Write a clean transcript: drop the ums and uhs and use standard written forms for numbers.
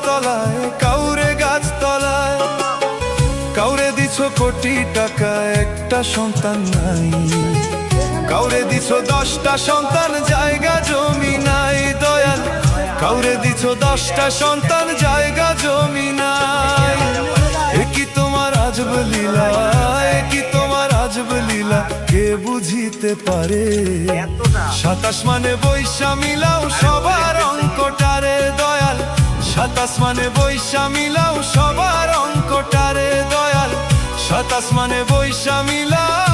তলায়, কাউরে গাছ তলায়। কাউরে দিছো কোটি টাকা, একটা সন্তান নাই। কাউরে দিছো 10টা সন্তান, জায়গা জমি নাই দয়াল। কাউরে দিছো 10টা সন্তান, জায়গা জমি নাই। এ কি তোমার আজব লীলা, এ কি তোমার আজব লীলা, কে বুঝিতে পারে? 27 মানে বৈশা মিলাও সবার অঙ্কটারে দয়াল। 27 মানে বৈশা মিলাও সবার অঙ্কটারে দয়াল। 27 মানে বৈশা মিলাও।